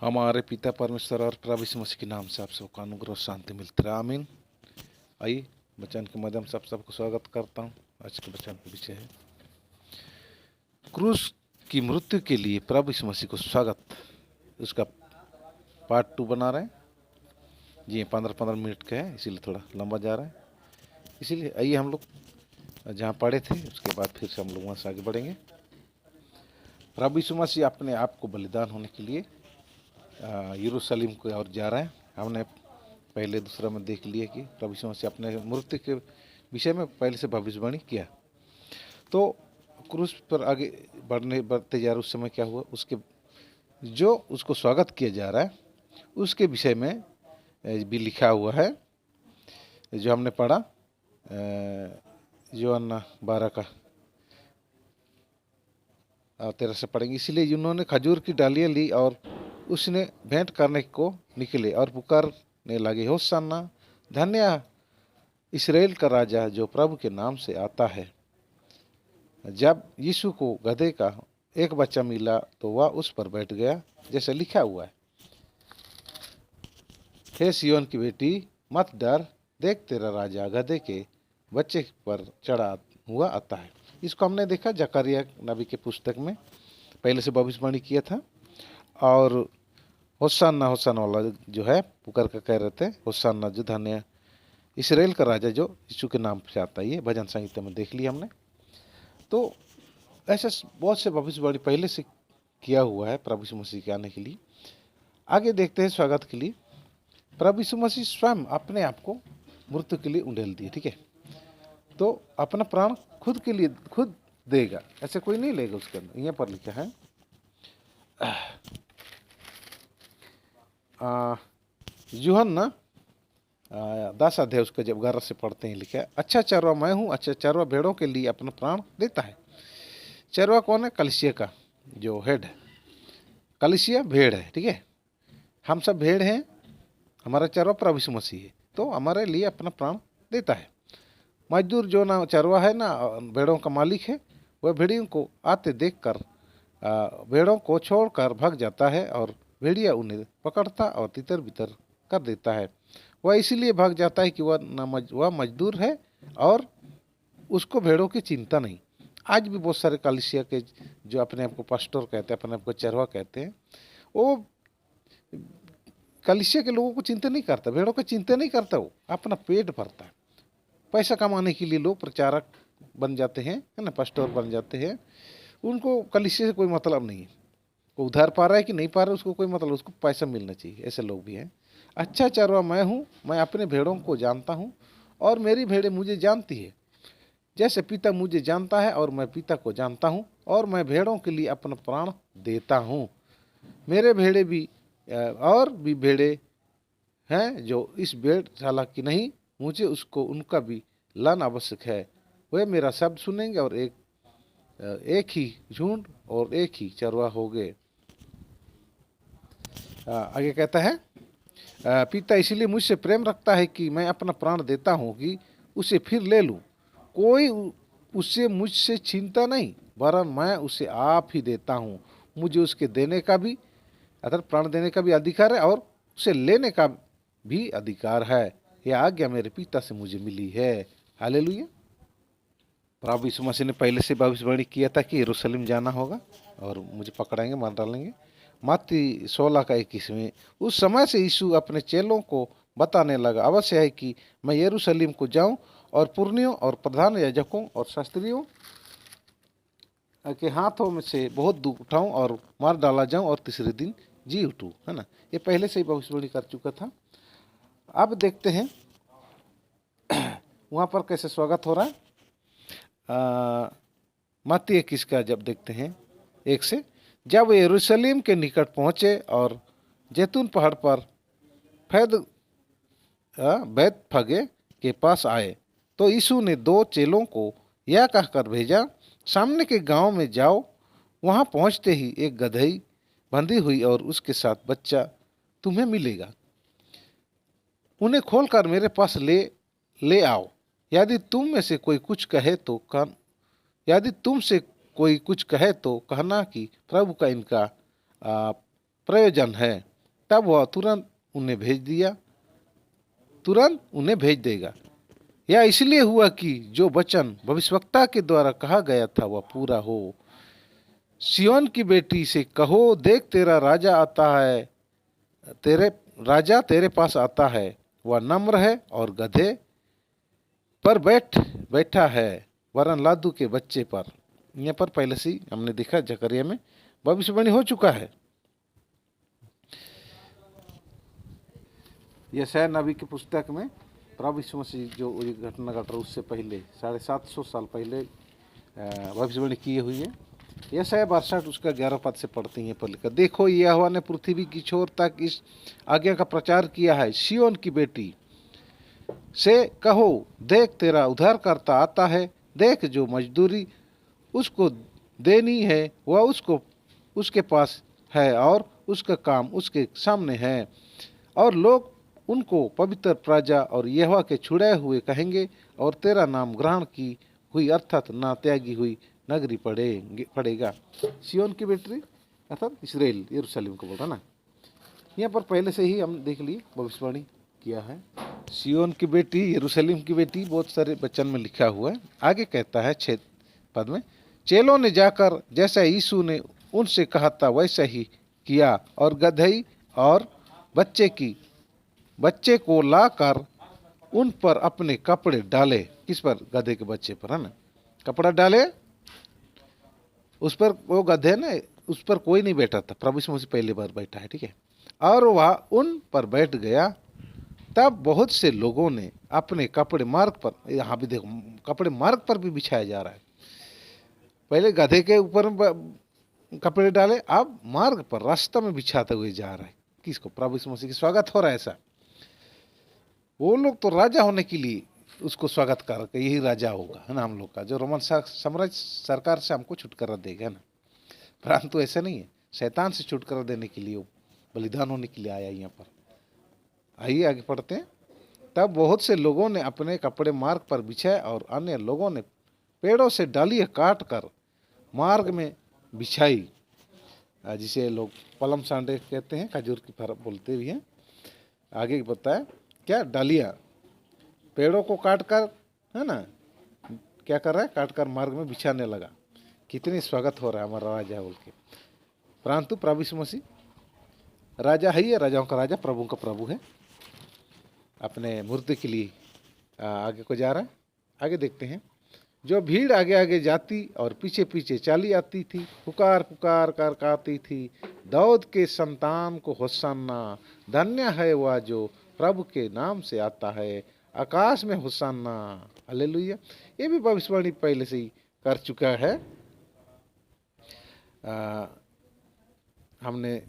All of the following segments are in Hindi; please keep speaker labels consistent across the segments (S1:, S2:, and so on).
S1: हमारे पिता परमेश्वर और प्रभु यीशु मसीह के नाम से आप सबको अनुग्रह शांति मिलती रहे, आमीन। आइए वचन के माध्यम से आप सबको स्वागत करता हूँ। आज के वचन का विषय है क्रूस की मृत्यु के लिए प्रभु यीशु मसीह को स्वागत। उसका पार्ट 2 बना रहे हैं। जी 15-15 मिनट का है, इसीलिए थोड़ा लंबा जा रहा है। इसीलिए आइए हम लोग जहाँ पढ़े थे उसके बाद फिर से हम लोग वहाँ से आगे बढ़ेंगे। प्रभु यीशु मसीह अपने आप को बलिदान होने के लिए यरूशलेम को और जा रहे हैं। हमने पहले दूसरा में देख लिया कि प्रभु यीशु मसीह अपने मृत्यु के विषय में पहले से भविष्यवाणी किया। तो क्रूस पर आगे बढ़ते जा रहे उस समय क्या हुआ, उसके जो उसको स्वागत किया जा रहा है उसके विषय में भी लिखा हुआ है, जो हमने पढ़ा यूहन्ना 12 का 13 से पढ़ेंगे। इसलिए जिन्होंने खजूर की डालियाँ ली और उसने भेंट करने को निकले और पुकारने लगे, होशाना, धन्य इस्राएल का राजा जो प्रभु के नाम से आता है। जब यीशु को गधे का एक बच्चा मिला तो वह उस पर बैठ गया, जैसे लिखा हुआ है, हे सिय्योन की बेटी मत डर, देख तेरा राजा गधे के बच्चे पर चढ़ा हुआ आता है। इसको हमने देखा जकरिया नबी के पुस्तक में पहले से भविष्यवाणी किया था। और होशाना होशाना वाला जो है पुकार कर कह रहे थे, होशाना जो धन्य इस्राएल का राजा जो यीशु के नाम से आता है। ये भजन संहिता में देख लिया हमने। तो ऐसे बहुत से भविष्यवाणी पहले से किया हुआ है प्रभु यीशु मसीह के आने के लिए। आगे देखते हैं स्वागत के लिए प्रभु यीशु मसीह स्वयं अपने आप को मृत्यु के लिए उंडेल दिए। ठीक है, तो अपना प्राण खुद के लिए खुद देगा, ऐसे कोई नहीं लेगा। उसके अंदर यहाँ पर लिखा है यूहन्ना 10 अध्याय उसका जब 11 से पढ़ते हैं, लिखा है, अच्छा चरवा मैं हूँ, अच्छा चरवा भेड़ों के लिए अपना प्राण देता है। चरवा कौन है? कलीसिया का जो हेड है। कलीसिया भेड़ है, ठीक है, हम सब भेड़ हैं। हमारा चरवा प्रभु यीशु मसीह है, तो हमारे लिए अपना प्राण देता है। मजदूर जो ना चरवा है ना भेड़ों का मालिक है, वह भेड़ियों को आते देखकर भेड़ों को छोड़कर भाग जाता है और भेड़िया उन्हें पकड़ता और तितर बितर कर देता है। वह इसीलिए भाग जाता है कि वह मजदूर है और उसको भेड़ों की चिंता नहीं। आज भी बहुत सारे कलीसिया के जो अपने आप को पास्टर कहते हैं, अपने आप को चरवा कहते हैं, वो कलीसिया के लोगों को चिंता नहीं करता, भेड़ों की चिंता नहीं करता। वो अपना पेट भरता है। पैसा कमाने के लिए लोग प्रचारक बन जाते हैं, है ना, पास्टर बन जाते हैं। उनको कलीसिया से कोई मतलब नहीं है। वो उधार पा रहा है कि नहीं पा रहा है उसको कोई मतलब, उसको पैसा मिलना चाहिए। ऐसे लोग भी हैं। अच्छा चरवा मैं हूँ, मैं अपने भेड़ों को जानता हूँ और मेरी भेड़ें मुझे जानती है, जैसे पिता मुझे जानता है और मैं पिता को जानता हूँ और मैं भेड़ों के लिए अपना प्राण देता हूँ। मेरे भेड़े भी और भी भेड़े हैं जो इस भेड़शाला की नहीं, मुझे उसको उनका भी लान आवश्यक है। वे मेरा शब्द सुनेंगे और एक ही झुंड और एक ही चरवा होंगे। आगे कहता है, पिता इसलिए मुझसे प्रेम रखता है कि मैं अपना प्राण देता हूँ कि उसे फिर ले लूँ। कोई उसे मुझसे छीनता नहीं, वरन मैं उसे आप ही देता हूँ। मुझे उसके देने का भी अर्थात प्राण देने का भी अधिकार है और उसे लेने का भी अधिकार है। यह आज्ञा मेरे पिता से मुझे मिली है। हालेलुया। प्रभु यीशु मसीह ने पहले से भविष्यवाणी किया था कि यरूशलेम जाना होगा और मुझे पकड़ाएंगे, मार डालेंगे। मत्ती 16 का 21 में उस समय से यीशु अपने चेलों को बताने लगा, अवश्य है कि मैं यरूशलेम को जाऊं और पुरनियों और प्रधान याजकों और शास्त्रियों के हाथों में से बहुत दुख उठाऊं और मार डाला जाऊं और तीसरे दिन जी उठूं, है ना। ये पहले से ही भविष्यवाणी कर चुका था। अब देखते हैं वहाँ पर कैसे स्वागत हो रहा है। मत्ती 21 का जब देखते हैं 1 से, जब वे यरूशलेम के निकट पहुँचे और जैतून पहाड़ पर बैतफगे के पास आए, तो यीशु ने 2 चेलों को यह कहकर भेजा, सामने के गांव में जाओ। वहां पहुंचते ही एक गदही बंधी हुई और उसके साथ बच्चा तुम्हें मिलेगा। उन्हें खोलकर मेरे पास ले आओ। यदि तुमसे कोई कुछ कहे तो कहना कि प्रभु का इनका प्रयोजन है। तब वह तुरंत उन्हें भेज देगा। यह इसलिए हुआ कि जो वचन भविष्यवक्ता के द्वारा कहा गया था वह पूरा हो। सिय्योन की बेटी से कहो, देख तेरा राजा आता है, तेरे पास आता है। वह नम्र है और गधे पर बैठा है, वरन लादू के बच्चे पर। यहाँ पर पहले से ही हमने देखा जकरिया में भविष्यवाणी हो चुका है। यशायाह नबी की पुस्तक में प्रभु यीशु मसीह जो घटना घट रहा उससे पहले 750 साल पहले भविष्यवाणी की हुई है। यशायाह 62 उसका 11 पद से पढ़ते हैं पर लिखा, देखो यहोवा ने पृथ्वी की छोर तक इस आज्ञा का प्रचार किया है, सिय्योन की बेटी से कहो, देख तेरा उद्धारकर्ता आता है। देख जो मजदूरी उसको देनी है वह उसके पास है और उसका काम उसके सामने है, और लोग उनको पवित्र प्रजा और यहोवा के छुड़ाए हुए कहेंगे, और तेरा नाम ग्रहण की हुई अर्थात ना त्यागी हुई नगरी पड़ेगा। सिय्योन की बेटी अर्थात इसराइल यरूशलेम को बोला ना। यहाँ पर पहले से ही हम देख लिए भविष्यवाणी किया है। सिय्योन की बेटी, यरूशलेम की बेटी बहुत सारे वचन में लिखा हुआ है। आगे कहता है 6 पद में, चेलों ने जाकर जैसा यीशु ने उनसे कहा था वैसा ही किया, और गदही और बच्चे को लाकर उन पर अपने कपड़े डाले। किस पर? गधे के बच्चे पर, है ना, कपड़ा डाले उस पर। वो गधे ने उस पर कोई नहीं बैठा था, प्रभु यीशु मसीह पहली बार बैठा है, ठीक है, और वह उन पर बैठ गया। तब बहुत से लोगों ने अपने कपड़े मार्ग पर, यहाँ भी देखो कपड़े मार्ग पर भी बिछाया जा रहा है। पहले गधे के ऊपर कपड़े डाले, अब मार्ग पर रास्ता में बिछाते हुए जा रहा है। किसको? प्रभु यीशु मसीह की स्वागत हो रहा है। ऐसा वो लोग तो राजा होने के लिए उसको स्वागत कर, यही राजा होगा, है ना, हम लोग का जो रोमन साम्राज्य सरकार से हमको छुटकारा देगा ना। परंतु ऐसा नहीं है, शैतान से छुटकारा देने के लिए वो बलिदान होने के लिए आया यहाँ पर। आइए आगे पढ़ते हैं। तब बहुत से लोगों ने अपने कपड़े मार्ग पर बिछाए, और अन्य लोगों ने पेड़ों से डालियाँ काट कर मार्ग में बिछाई, जिसे लोग पलम सांडे कहते हैं, खजूर की फर बोलते भी हैं। आगे बताया क्या, डालियाँ पेड़ों को काट कर, है ना, क्या कर रहा है, काट कर मार्ग में बिछाने लगा। कितनी स्वागत हो रहा है हमारा राजा बोल के। परंतु प्रभु यीशु मसीह राजा है, ये राजाओं का राजा, प्रभु का प्रभु है। अपने मूर्ति के लिए आगे को जा रहा है। आगे देखते हैं, जो भीड़ आगे आगे जाती और पीछे पीछे चली आती थी, पुकार पुकार कर कहती थी, दाऊद के संतान को होशाना, धन्य है वह जो प्रभु के नाम से आता है, आकाश में होशाना, हालेलुया। ये भी भविष्यवाणी पहले से ही कर चुका है। हमने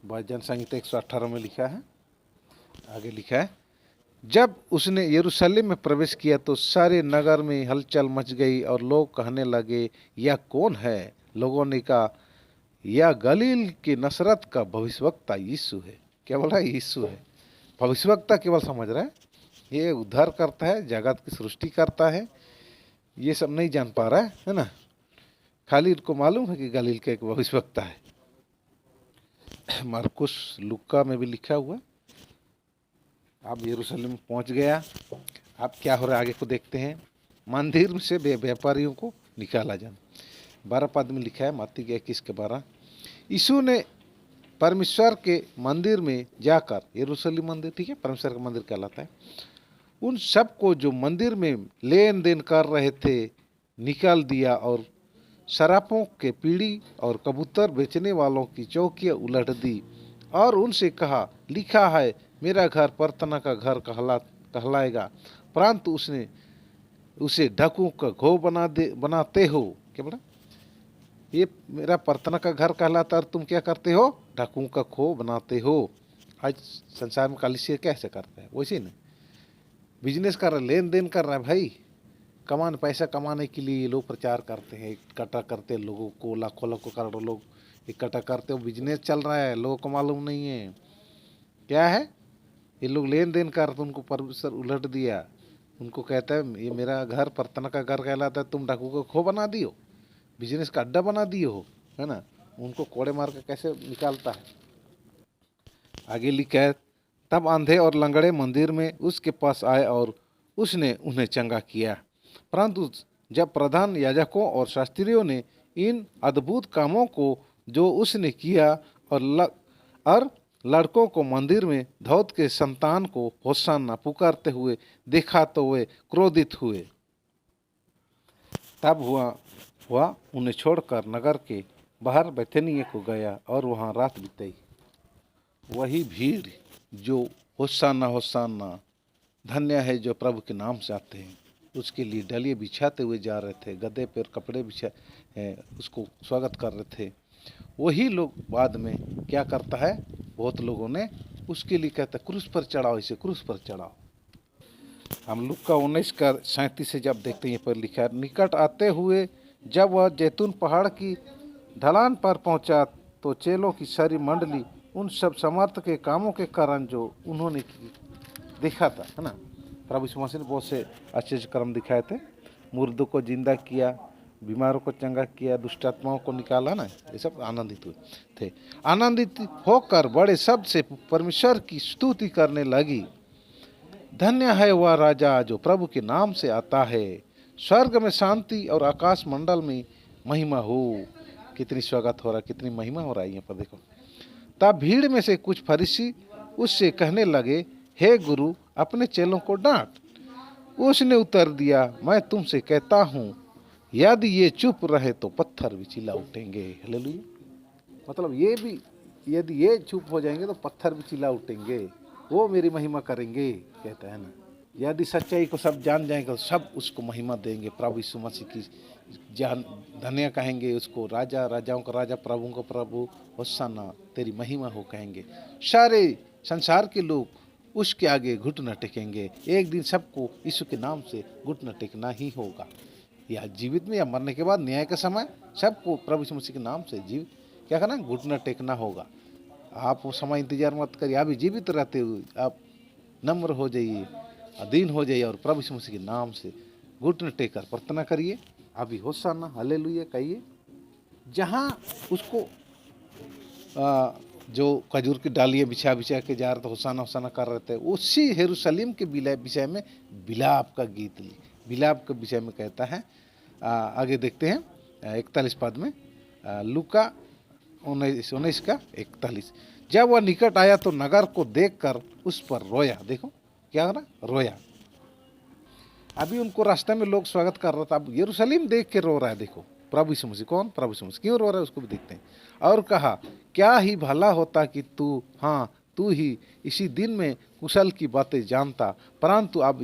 S1: भजन संहिता 118 में लिखा है। आगे लिखा है, जब उसने यरूशलेम में प्रवेश किया तो सारे नगर में हलचल मच गई, और लोग कहने लगे, यह कौन है? लोगों ने कहा, यह गलील के नसरत का भविष्यवक्ता यीशु है। क्या बोल रहा है? यीशु है। भविष्यवक्ता केवल समझ रहा है, ये उद्धार करता है, जगत की सृष्टि करता है, ये सब नहीं जान पा रहा है ना। खाली इनको मालूम है कि गलील का एक भविष्यवक्ता है। मार्कुस लुक्का में भी लिखा हुआ। अब यरूशलेम पहुंच गया। अब क्या हो रहा है आगे को देखते हैं। मंदिर से व्यापारियों को निकाला जाना। 12 पद में लिखा है, मत्ती 21 के 12, यीशु ने परमेश्वर के मंदिर में जाकर, यरूशलेम मंदिर, ठीक है, परमेश्वर का मंदिर कहलाता है, उन सब को जो मंदिर में लेन देन कर रहे थे निकाल दिया, और शराबों के पीढ़ी और कबूतर बेचने वालों की चौकियां उलट दी, और उनसे कहा, लिखा है, मेरा घर प्रार्थना का घर कहलाएगा, परंतु उसने उसे डाकुओं का घों बनाते हो। क्या बोला? ये मेरा प्रार्थना का घर कहलाता है और तुम क्या करते हो? डाकुओं का खो बनाते हो। आज संसार में कलीसिया कैसे करता है? वैसे ना, बिजनेस कर रहा है, लेन देन कर रहा है भाई, पैसा कमाने के लिए लोग प्रचार करते हैं, इकट्ठा करते हैं लोगों को, लाखों करोड़ों लोग इकट्ठा करते हो, बिजनेस चल रहा है, लोगों को मालूम नहीं है क्या है। ये लोग लेन देन कर रहे, उनको परमेश्वर उलट दिया। उनको कहता है, ये मेरा घर प्रार्थना का घर कहलाता है, तुम डाकू को खो बना दियो, बिजनेस का अड्डा बना दिए हो, है ना। उनको कोड़े मार के कैसे निकालता है। आगे लिखा है, तब अंधे और लंगड़े मंदिर में उसके पास आए और उसने उन्हें चंगा किया। परंतु जब प्रधान याजकों और शास्त्रियों ने इन अद्भुत कामों को जो उसने किया और लड़कों को मंदिर में दाऊद के संतान को होशाना पुकारते हुए देखा तो वे क्रोधित हुए। तब हुआ उन्हें छोड़कर नगर के बाहर बैथनिया को गया और वहाँ रात बिताई। वही भीड़ जो होशाना होशाना धन्य है जो प्रभु के नाम से आते हैं, उसके लिए डलिए बिछाते हुए जा रहे थे, गद्दे पर कपड़े बिछा उसको स्वागत कर रहे थे। वही लोग बाद में क्या करता है, बहुत लोगों ने उसके लिए कहता है क्रूस पर चढ़ाओ, इसे क्रूस पर चढ़ाओ। हम लूका 19:37 से जब देखते हैं पर लिखा है, निकट आते हुए जब वह जैतून पहाड़ की ढलान पर पहुंचा तो चेलों की सारी मंडली उन सब समर्थ के कामों के कारण जो उन्होंने देखा था, है ना। प्रभु यीशु मसीह ने बहुत से आश्चर्य कर्म दिखाए थे, मुर्दों को जिंदा किया, बीमारों को चंगा किया, दुष्ट आत्माओं को निकाला ना, ये सब आनंदित हुए थे। आनंदित होकर बड़े शब्द से परमेश्वर की स्तुति करने लगी। धन्य है वह राजा जो प्रभु के नाम से आता है, स्वर्ग में शांति और आकाश मंडल में महिमा हो। कितनी स्वागत हो रहा है, कितनी महिमा हो रहा है यहाँ पर देखो। तब भीड़ में से कुछ फरीसी उससे कहने लगे, हे गुरु, अपने चेलों को डांट। उसने उत्तर दिया, मैं तुमसे कहता हूँ यदि ये चुप रहे तो पत्थर भी चिल्ला उठेंगे। हालेलुया। मतलब ये भी यदि ये चुप हो जाएंगे तो पत्थर भी चिल्ला उठेंगे, वो मेरी महिमा करेंगे, कहता है ना। यदि सच्चाई को सब जान जाएंगे तो सब उसको महिमा देंगे, प्रभु यीशु मसीह की जान धन्य कहेंगे उसको, राजा राजाओं का राजा, प्रभु का प्रभु, होशाना तेरी महिमा हो कहेंगे। सारे संसार के लोग उसके आगे घुटना टेकेंगे। एक दिन सबको यीशु के नाम से घुटना टेकना ही होगा, या जीवित में या मरने के बाद न्याय का समय सबको प्रभु यीशु मसीह के नाम से क्या करना, घुटना टेकना होगा। आप वो समय इंतजार मत करिए, अभी जीवित रहते हुए आप नम्र हो जाइए, अधीन हो जाइए और प्रभु यीशु मसीह के नाम से घुटने टेक कर प्रार्थना करिए। अभी होशाना हालेलुया कहिए। जहाँ उसको जो खजूर की डालियाँ बिछा बिछा के जा रहे थे, होशाना होशाना कर रहे थे, उसी यरूशलेम के विषय में बिलाप का गीत, बिलाप के विषय में कहता है। आगे देखते हैं 41 पद में, लूका 19:41। जब वह निकट आया तो नगर को देखकर उस पर रोया। देखो क्या हो रहा, रोया। अभी उनको रास्ते में लोग स्वागत कर रहा था, अब यरूशलेम देख के रो रहा है। देखो प्रभु यीशु मसीह, कौन प्रभु यीशु मसीह, क्यों रो रहा है उसको भी देखते हैं। और कहा, क्या ही भला होता कि तू ही इसी दिन में कुशल की बातें जानता, परंतु अब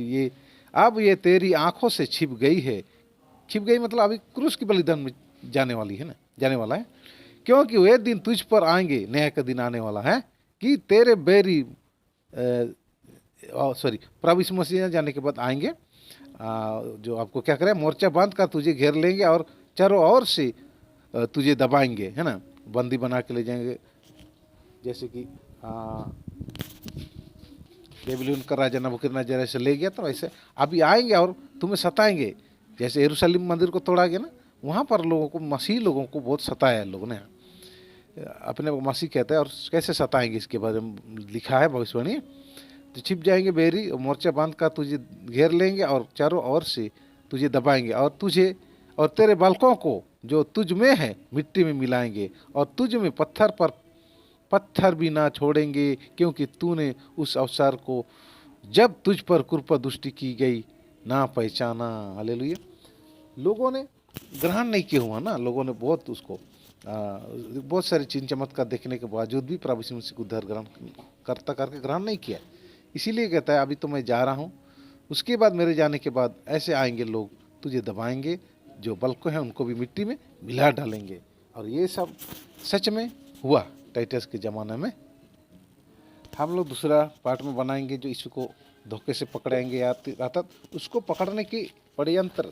S1: ये तेरी आंखों से छिप गई मतलब अभी क्रूस की बलिदान में जाने वाला है। क्योंकि वे दिन तुझ पर आएंगे, न्याय का दिन आने वाला है कि तेरे बैरी प्रभु यीशु मसीह जाने के बाद आएंगे, जो आपको क्या करें, मोर्चा बांध कर तुझे घेर लेंगे और चारों ओर से तुझे दबाएंगे, है ना, बंदी बना के ले जाएंगे। जैसे कि बेबीलोन का राजा नबूकदनेस्सर ऐसे ले गया, तो ऐसे अभी आएंगे और तुम्हें सताएंगे। जैसे यरूशलेम मंदिर को तोड़ा गया ना, वहाँ पर लोगों को, मसीह लोगों को बहुत सताया लोगों ने, अपने मसीह कहते हैं। और कैसे सताएंगे इसके बारे में लिखा है भविष्यवाणी। तो छिप जाएंगे बेरी, मोर्चा बांध कर तुझे घेर लेंगे और चारों ओर से तुझे दबाएंगे और तुझे और तेरे बालकों को जो तुझ में है मिट्टी में मिलाएंगे और तुझ में पत्थर भी ना छोड़ेंगे, क्योंकि तूने उस अवसर को जब तुझ पर कृपा दृष्टि की गई ना पहचाना। हालेलुया। लोगों ने ग्रहण नहीं किया हुआ ना, लोगों ने बहुत उसको बहुत सारे चिन्ह चमत्कार देखने के बावजूद भी प्रभु यीशु मसीह को उद्धार ग्रहण करके ग्रहण नहीं किया। इसीलिए कहता है, अभी तो मैं जा रहा हूँ, उसके बाद मेरे जाने के बाद ऐसे आएंगे लोग, तुझे दबाएंगे, जो बल्कि हैं उनको भी मिट्टी में मिला डालेंगे। और ये सब सच में हुआ टाइटस के ज़माने में। हम लोग दूसरा पार्ट में बनाएंगे, जो यीशु को धोखे से पकड़ेंगे अर्थात उसको पकड़ने की षड्यंत्र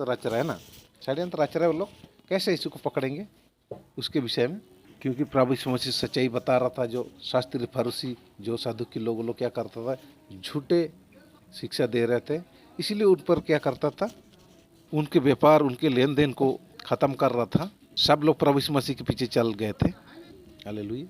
S1: रच रहे हैं ना, षड्यंत्र रच रहे वो लोग, कैसे यीशु को पकड़ेंगे उसके विषय में। क्योंकि प्रभु यीशु मसीह सच्चाई बता रहा था। जो शास्त्री फरीसी, जो साधुकी लोग क्या करता था, झूठे शिक्षा दे रहे थे, इसलिए उन पर क्या करता था, उनके व्यापार, उनके लेन देन को ख़त्म कर रहा था। सब लोग प्रभु यीशु मसीह के पीछे चल गए थे। हालेलुया।